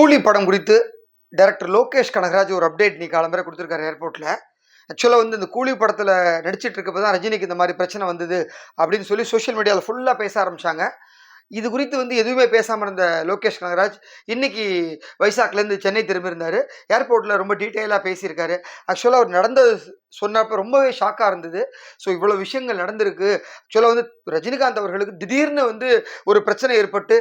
கூலி படம் குறித்து டைரக்டர் லோகேஷ் கனகராஜ் ஒரு அப்டேட் நீ காலம்பரை கொடுத்துருக்காரு ஏர்போர்ட்டில். ஆக்சுவலாக வந்து இந்த கூலி படத்தில் நடிச்சிட்டு இருக்கப்போ தான் ரஜினிக்கு இந்த மாதிரி பிரச்சனை வந்தது அப்படின்னு சொல்லி சோஷியல் மீடியாவில் ஃபுல்லாக பேச ஆரம்பித்தாங்க. இது குறித்து வந்து எதுவுமே பேசாமல் இருந்த லோகேஷ் கனகராஜ் இன்னைக்கு வைசாக்லேருந்து சென்னை திரும்பியிருந்தார். ஏர்போர்ட்டில் ரொம்ப டீட்டெயிலாக பேசியிருக்காரு. ஆக்சுவலாக அவர் நடந்தது சொன்னப்போ ரொம்பவே ஷாக்காக இருந்தது. ஸோ இவ்வளோ விஷயங்கள் நடந்திருக்கு. ஆக்சுவலாக வந்து ரஜினிகாந்த் அவர்களுக்கு திடீர்னு வந்து ஒரு பிரச்சனை ஏற்பட்டு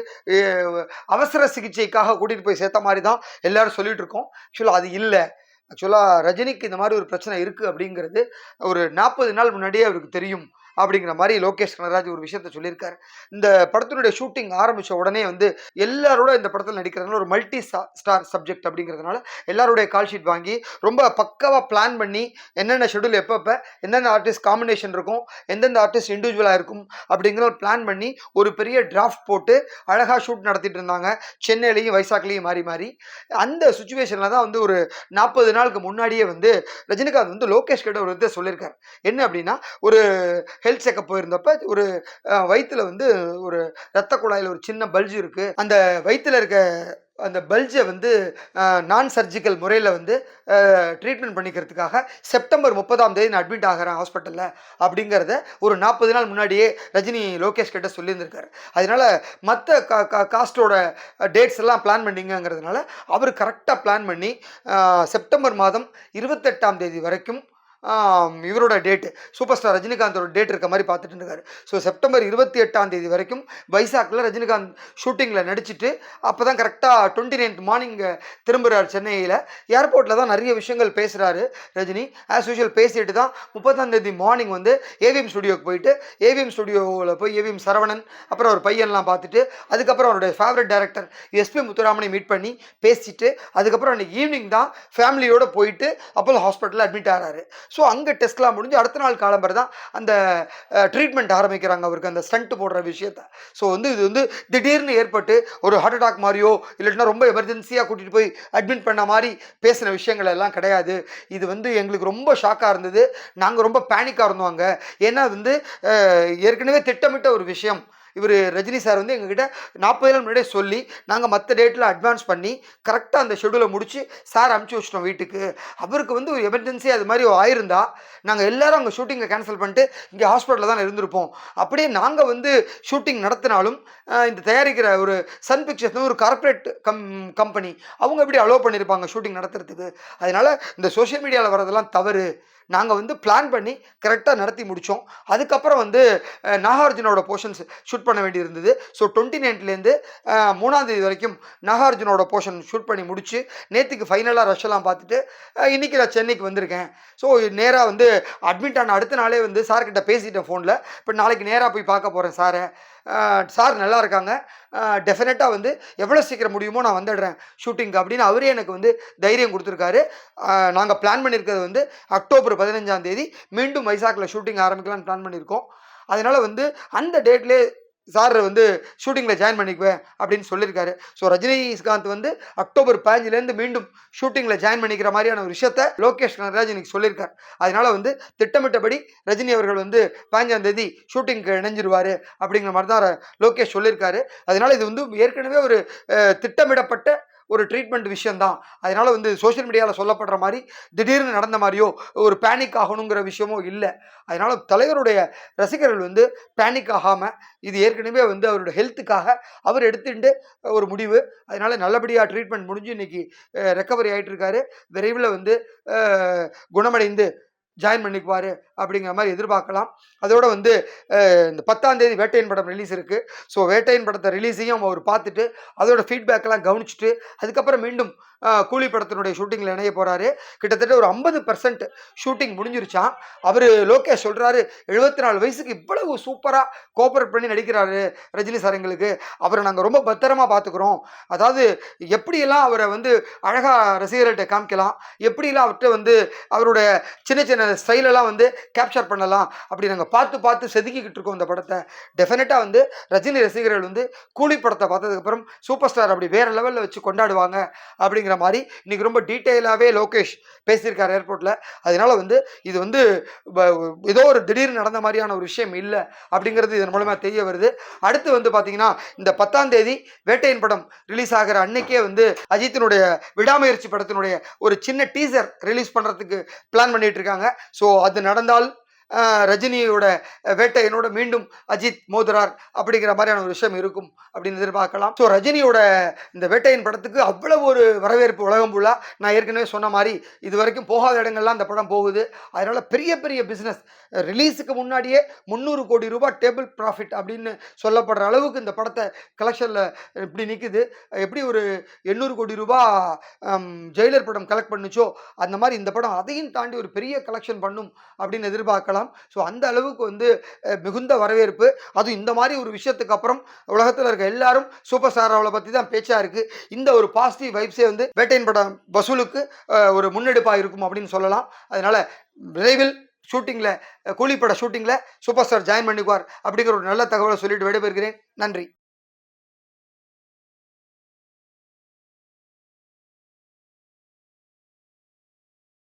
அவசர சிகிச்சைக்காக கூட்டிகிட்டு போய் சேர்த்த மாதிரி தான் எல்லாரும் சொல்லிட்டு இருக்கோம். ஆக்சுவலாக அது இல்லை. ஆக்சுவலாக ரஜினிக்கு இந்த மாதிரி ஒரு பிரச்சனை இருக்குது அப்படிங்கிறது ஒரு 40 நாள் முன்னாடியே அவருக்கு தெரியும் அப்படிங்கிற மாதிரி லோகேஷ் கனகராஜ் ஒரு விஷயத்த சொல்லியிருக்காரு. இந்த படத்தினுடைய ஷூட்டிங் ஆரம்பித்த உடனே வந்து எல்லாரோட இந்த படத்தில் நடிக்கிறதுனால ஒரு மல்டி ஸ்டார் சப்ஜெக்ட் அப்படிங்கிறதுனால எல்லாருடைய கால் ஷீட் வாங்கி ரொம்ப பக்காவாக பிளான் பண்ணி என்னென்ன ஷெடியூல் எப்பப்போ என்னென்ன ஆர்டிஸ்ட் காம்பினேஷன் இருக்கும், எந்தெந்த ஆர்டிஸ்ட் இண்டிவிஜுவலாக இருக்கும் அப்படிங்கிற ஒரு பிளான் பண்ணி ஒரு பெரிய டிராஃப்ட் போட்டு அழகாக ஷூட் நடத்திட்டு இருந்தாங்க. சென்னையிலையும் வைசாக்லேயும் மாறி மாறி அந்த சுச்சுவேஷனில் தான் வந்து ஒரு 40 நாளுக்கு முன்னாடியே வந்து ரஜினிகாந்த் வந்து லோகேஷ் கிட்ட ஒரு இதை சொல்லியிருக்காரு. என்ன அப்படின்னா, ஒரு ஹெல்த் செக்கப் போயிருந்தப்ப ஒரு வயிற்றுல வந்து ஒரு ரத்த குழாயில் ஒரு சின்ன பல்ஜ் இருக்குது. அந்த வயிற்றுல இருக்க அந்த பல்ஜை வந்து நான் சர்ஜிக்கல் முறையில் வந்து ட்ரீட்மெண்ட் பண்ணிக்கிறதுக்காக செப்டம்பர் 30ஆம் தேதி நான் அட்மிட் ஆகிறேன் ஹாஸ்பிட்டலில் அப்படிங்கிறத ஒரு 40 நாள் முன்னாடியே ரஜினி லோகேஷ் கிட்ட சொல்லியிருந்திருக்காரு. அதனால் மற்ற காஸ்டோட டேட்ஸ் எல்லாம் பிளான் பண்ணிங்கிறதுனால அவர் கரெக்டாக பிளான் பண்ணி செப்டம்பர் மாதம் 28ஆம் தேதி வரைக்கும் இவரோட டேட்டு சூப்பர் ஸ்டார் ரஜினிகாந்தோட டேட் இருக்க மாதிரி பார்த்துட்டு இருக்காரு. ஸோ செப்டம்பர் 28ஆம் தேதி வரைக்கும் வைசாக்கில் ரஜினிகாந்த் ஷூட்டிங்கில் நடிச்சுட்டு அப்போ தான் கரெக்டாக 29th மார்னிங் திரும்புகிறார் சென்னையில். ஏர்போர்ட்டில் தான் நிறைய விஷயங்கள் பேசுகிறாரு ரஜினி. ஆஸ் யூஷுவல் பேசிட்டு தான் 30ஆம் தேதி மார்னிங் வந்து ஏவிஎம் ஸ்டுடியோக்கு போயிட்டு ஏவிஎம் ஸ்டுடியோவில் போய் ஏவிஎம் சரவணன் அப்புறம் ஒரு பையன்லாம் பார்த்துட்டு அதுக்கப்புறம் அவருடைய ஃபேவரட் டைரக்டர் எஸ்பி முத்துராமனை மீட் பண்ணி பேசிட்டு அதுக்கப்புறம் அன்றைக்கி ஈவினிங் தான் ஃபேமிலியோடு போயிட்டு அப்போலோ ஹாஸ்பிட்டலில் அட்மிட் ஆகிறாரு. ஸோ அங்கே டெஸ்ட்லாம் முடிஞ்சு அடுத்த நாள் காலம்பர் தான் அந்த ட்ரீட்மெண்ட் ஆரம்பிக்கிறாங்க அவருக்கு அந்த ஸ்டண்ட் போடுற விஷயத்த. ஸோ வந்து இது வந்து திடீர்னு ஏற்பட்டு ஒரு ஹார்ட் அட்டாக் மாதிரியோ இல்லைன்னா ரொம்ப எமர்ஜென்சியாக கூட்டிகிட்டு போய் அட்மிட் பண்ண மாதிரி பேசின விஷயங்கள் எல்லாம் கிடையாது. இது வந்து எங்களுக்கு ரொம்ப ஷாக்காக இருந்தது. நாங்கள் ரொம்ப பேனிக்காக இருந்தோங்க. ஏன்னா வந்து ஏற்கனவே திட்டமிட்ட ஒரு விஷயம். இவர் ரஜினி சார் வந்து எங்ககிட்ட 40 நாள் முன்னாடியே சொல்லி நாங்கள் மற்ற டேட்டில் அட்வான்ஸ் பண்ணி கரெக்டாக அந்த ஷெடியூலை முடித்து சார் அனுப்பிச்சி வச்சிட்டோம் வீட்டுக்கு. அவருக்கு வந்து ஒரு எமர்ஜென்சி அது மாதிரி ஆயிருந்தா நாங்கள் எல்லோரும் அங்கே ஷூட்டிங்கை கேன்சல் பண்ணிட்டு இங்கே ஹாஸ்பிட்டலில் தான் இருந்திருப்போம். அப்படியே நாங்கள் வந்து ஷூட்டிங் நடத்தினாலும் இந்த தயாரிக்கிற ஒரு சன் பிக்சர்ஸ் ஒரு கார்ப்பரேட் கம்பெனி அவங்க எப்படி அலோவ் பண்ணியிருப்பாங்க ஷூட்டிங் நடத்துறதுக்கு. அதனால் இந்த சோஷியல் மீடியாவில் வரதெல்லாம் தவறு. நாங்கள் வந்து பிளான் பண்ணி கரெக்டாக நடத்தி முடித்தோம். அதுக்கப்புறம் வந்து நாகார்ஜுனோட போர்ஷன்ஸ் ஷூட் பண்ண வேண்டியிருந்தது. ஸோ 29லேருந்து 3ஆம் தேதி வரைக்கும் நாகார்ஜுனோட போர்ஷன் ஷூட் பண்ணி முடித்து நேற்றுக்கு ஃபைனலாக ரஷ்ஷெல்லாம் பார்த்துட்டு இன்றைக்கி நான் சென்னைக்கு வந்திருக்கேன். ஸோ நேராக வந்து அட்மிட் ஆன அடுத்த நாளே வந்து சார்கிட்ட பேசிட்டேன் ஃபோனில். இப்போ நாளைக்கு நேராக போய் பார்க்க போகிறேன் சாரை. சார் நல்லா இருக்காங்க, டெஃபினட்டாக வந்து எவ்வளோ சீக்கிரம் முடியுமோ நான் வந்துடுறேன் ஷூட்டிங்க்கு அப்படின்னு அவரே எனக்கு வந்து தைரியம் கொடுத்துருக்காரு. நாங்கள் பிளான் பண்ணியிருக்கிறது வந்து அக்டோபர் 15ஆம் தேதி மீண்டும் வைசாக்கில் ஷூட்டிங் ஆரம்பிக்கலாம்னு பிளான் பண்ணியிருக்கோம். அதனால் வந்து அந்த டேட்லேயே சார் வந்து ஷூட்டிங்கில் ஜாயின் பண்ணிக்குவேன் அப்படின்னு சொல்லியிருக்காரு. ஸோ ரஜினிகாந்த் வந்து அக்டோபர் 15லேருந்து மீண்டும் ஷூட்டிங்கில் ஜாயின் பண்ணிக்கிற மாதிரியான ஒரு விஷயத்த லோகேஷ் கனகராஜ் இன்னைக்கு சொல்லியிருக்கார். அதனால் வந்து திட்டமிட்டபடி ரஜினி அவர்கள் வந்து 15ஆம் தேதி ஷூட்டிங்க்கு இணைஞ்சிருவார் அப்படிங்கிற மாதிரி தான் லோகேஷ் சொல்லியிருக்காரு. அதனால் இது வந்து ஏற்கனவே ஒரு திட்டமிடப்பட்ட ஒரு ட்ரீட்மெண்ட் விஷயந்தான். அதனால் வந்து சோஷியல் மீடியாவில் சொல்லப்படுற மாதிரி திடீர்னு நடந்த மாதிரியோ ஒரு பேனிக் ஆகணுங்கிற விஷயமோ இல்லை. அதனால் தலைவருடைய ரசிகர்கள் வந்து பேனிக் ஆகாமல் இது ஏற்கனவே வந்து அவருடைய ஹெல்த்துக்காக அவர் எடுத்துட்டு ஒரு முடிவு. அதனால் நல்லபடியாக ட்ரீட்மெண்ட் முடிஞ்சு இன்றைக்கி ரெக்கவரி ஆகிட்டு இருக்காரு. விரைவில் வந்து குணமடைந்து ஜாயின் பண்ணிக்குவார் அப்படிங்கிற மாதிரி எதிர்பார்க்கலாம். அதோடு வந்து இந்த 10ஆம் தேதி வேட்டையன் படம் ரிலீஸ் இருக்குது. ஸோ வேட்டையன் படத்தை ரிலீஸையும் அவர் பார்த்துட்டு அதோட ஃபீட்பேக்கெல்லாம் கவனிச்சுட்டு அதுக்கப்புறம் மீண்டும் கூலி படத்தினுடைய ஷூட்டிங்கில் இணைய போகிறாரு. கிட்டத்தட்ட ஒரு 50% ஷூட்டிங் முடிஞ்சிருச்சான். அவர் லோகேஷ் சொல்கிறாரு 74 வயசுக்கு இவ்வளவு சூப்பராக கோஆப்ரேட் பண்ணி நடிக்கிறாரு ரஜினி சார், எங்களுக்கு அவரை நாங்கள் ரொம்ப பத்திரமா பார்த்துக்குறோம். அதாவது எப்படியெல்லாம் அவரை வந்து அழகாக ரசிகர்கள்ட்ட காமிக்கலாம், எப்படிலாம் அவர்கிட்ட வந்து அவருடைய சின்ன சின்ன ஸ்டைலெல்லாம் வந்து கேப்சர் பண்ணலாம் அப்படி நாங்கள் பார்த்து பார்த்து செதுக்கிக்கிட்டு இருக்கோம் இந்த படத்தை. டெஃபினட்டாக வந்து ரஜினி ரசிகர்கள் வந்து கூலி படத்தை பார்த்ததுக்கப்புறம் சூப்பர் ஸ்டார் அப்படி வேறு லெவலில் வச்சு கொண்டாடுவாங்க அப்படிங்கிற மாதிரி இன்றைக்கி ரொம்ப டீட்டெயிலாகவே லோகேஷ் பேசியிருக்கார் ஏர்போர்ட்டில். அதனால வந்து இது வந்து ஏதோ ஒரு திடீர்னு நடந்த மாதிரியான ஒரு விஷயம் இல்லை அப்படிங்கிறது இதன் மூலமாக தெரிய வருது. அடுத்து வந்து பார்த்தீங்கன்னா இந்த 10ஆம் தேதி வேட்டையின் படம் ரிலீஸ் ஆகிற அன்னைக்கே வந்து அஜித்தினுடைய விடாமுயற்சி படத்தினுடைய ஒரு சின்ன டீசர் ரிலீஸ் பண்ணுறதுக்கு பிளான் பண்ணிட்டு இருக்காங்க. ஸோ அது நடந்தால் ரஜினியோட வேட்டையனோட மீண்டும் அஜித் மோதுரார் அப்படிங்கிற மாதிரியான ஒரு விஷயம் இருக்கும் அப்படின்னு எதிர்பார்க்கலாம். ஸோ ரஜினியோட இந்த வேட்டையின் படத்துக்கு அவ்வளவு ஒரு வரவேற்பு உலகம் ஃபுல்லாக. நான் ஏற்கனவே சொன்ன மாதிரி இது வரைக்கும் போகாத இடங்கள்லாம் இந்த படம் போகுது. அதனால பெரிய பெரிய பிஸ்னஸ் ரிலீஸுக்கு முன்னாடியே 300 கோடி ரூபாய் டேபிள் ப்ராஃபிட் அப்படின்னு சொல்லப்படுற அளவுக்கு இந்த படத்தை கலெக்ஷனில் இப்படி நிற்குது. எப்படி ஒரு 800 கோடி ரூபாய் ஜெயிலர் படம் கலெக்ட் பண்ணுச்சோ அந்த மாதிரி இந்த படம் அதையும் தாண்டி ஒரு பெரிய கலெக்ஷன் பண்ணும் அப்படின்னு எதிர்பார்க்கலாம். ஸோ அந்த அளவுக்கு வந்து மிகுந்த வரவேற்பு. அதுவும் இந்த மாதிரி ஒரு விஷயத்துக்கு அப்புறம் உலகத்தில் இருக்க எல்லாரும் சூப்பர் ஸ்டார் அவளை பற்றி தான் பேச்சா இருக்கு. இந்த ஒரு பாசிட்டிவ் வைப்ஸே வந்து வேட்டையின் படம் வசூலுக்கு ஒரு முன்னெடுப்பாக இருக்கும் அப்படின்னு சொல்லலாம். அதனால விரைவில் ஷூட்டிங்கில் கூலிப்பட ஷூட்டிங்கில் சூப்பர் ஸ்டார் ஜாயின் பண்ணிக்குவார் அப்படிங்கிற ஒரு நல்ல தகவலை சொல்லிட்டு விடைபெறுகிறேன். நன்றி.